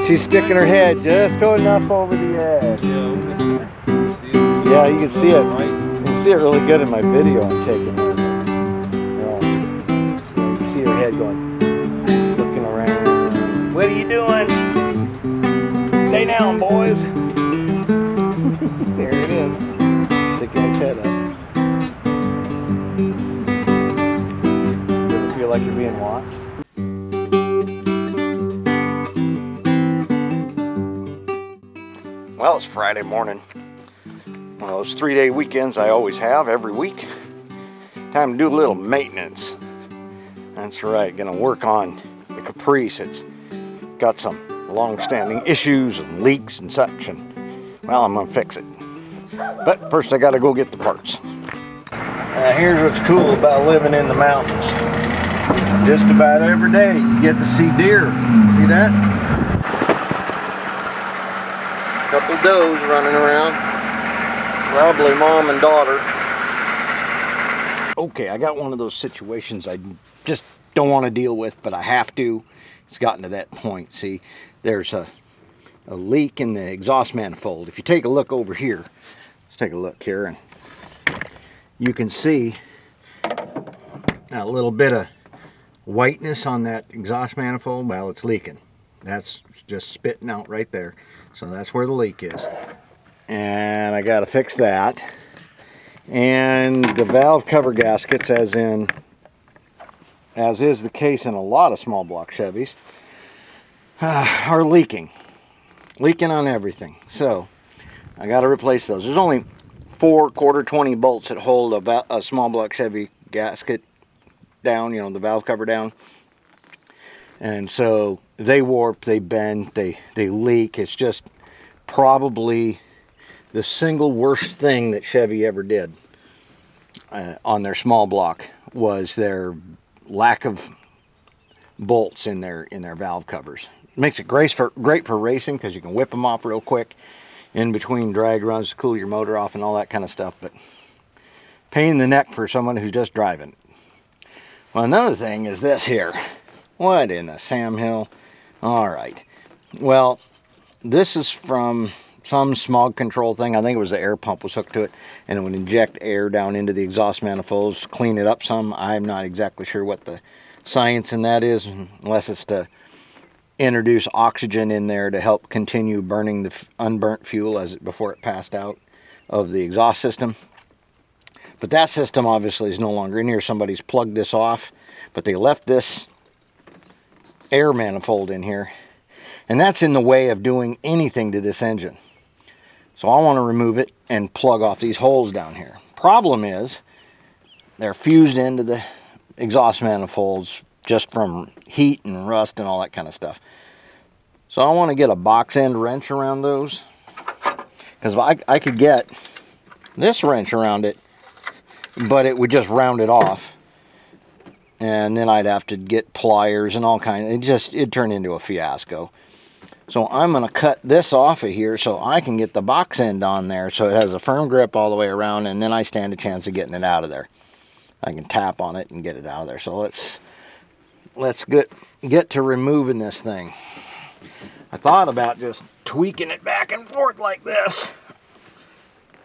She's sticking her head just enough over the edge. Yeah, you can see it. You can see it really good in my video I'm taking. You can see her head going, looking around. What are you doing? Stay down, boys. There it is. Sticking its head up. Does it feel like you're being watched? Well, it's Friday morning. One of those 3-day weekends I always have every week. Time to do a little maintenance. That's right, gonna work on the Caprice. It's got some long-standing issues and leaks and such, and well, I'm gonna fix it. But first I gotta go get the parts. Here's what's cool about living in the mountains. Just about every day you get to see deer. See that? Couple does running around. Probably mom and daughter. Okay, I got one of those situations I just don't want to deal with, but I have to. It's gotten to that point. See, there's a leak in the exhaust manifold. If you take a look over here, let's take a look here, and you can see a little bit of whiteness on that exhaust manifold. Well, it's leaking. That's just spitting out right there. So that's where the leak is. And I got to fix that. And the valve cover gaskets, as is the case in a lot of small block Chevys, are leaking on everything. So I got to replace those. There's only 4 1/4-20 bolts that hold a small block Chevy gasket down, you know, the valve cover down. And so they warp, they bend, they leak. It's just probably the single worst thing that Chevy ever did on their small block was their lack of bolts in their valve covers. It makes it great for racing because you can whip them off real quick in between drag runs to cool your motor off and all that kind of stuff, but pain in the neck for someone who's just driving. Well, another thing is this here. What in the Sam Hill? All right. Well, this is from some smog control thing. I think it was the air pump was hooked to it, and it would inject air down into the exhaust manifolds, clean it up some. I'm not exactly sure what the science in that is, unless it's to introduce oxygen in there to help continue burning the unburnt fuel before it passed out of the exhaust system. But that system obviously is no longer in here. Somebody's plugged this off, but they left this air manifold in here, and that's in the way of doing anything to this engine. So I want to remove it and plug off these holes down here. Problem is they're fused into the exhaust manifolds just from heat and rust and all that kind of stuff. So I want to get a box end wrench around those, because I could get this wrench around it, but it would just round it off. And then I'd have to get pliers and all kinds. It'd turn into a fiasco. So I'm going to cut this off of here so I can get the box end on there so it has a firm grip all the way around, and then I stand a chance of getting it out of there. I can tap on it and get it out of there. So let's get to removing this thing. I thought about just tweaking it back and forth like this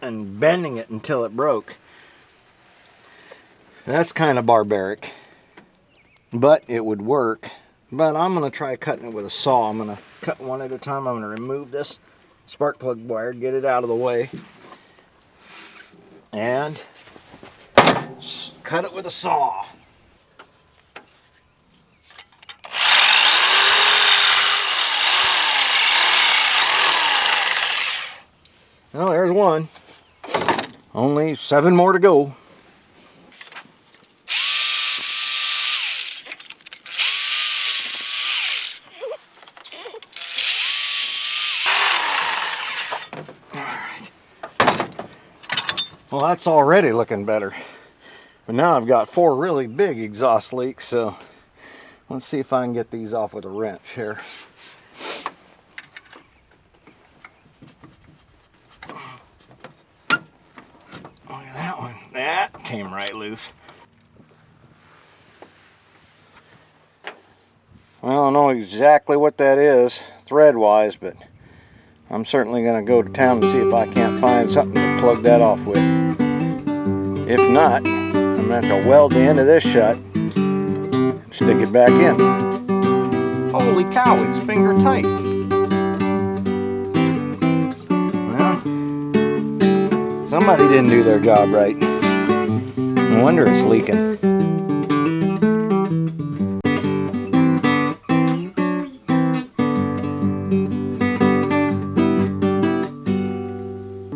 and bending it until it broke. That's kind of barbaric, but it would work. But I'm going to try cutting it with a saw. I'm going to cut one at a time. I'm going to remove this spark plug wire, get it out of the way, and cut it with a saw. Well, there's one. Only 7 more to go. Well, that's already looking better. But now I've got 4 really big exhaust leaks, so let's see if I can get these off with a wrench here. Look at that one. That came right loose. Well, don't know exactly what that is thread-wise, but I'm certainly going to go to town and see if I can't find something to plug that off with. If not, I'm going to have to weld the end of this shut and stick it back in. Holy cow, it's finger tight. Well, somebody didn't do their job right. No wonder it's leaking.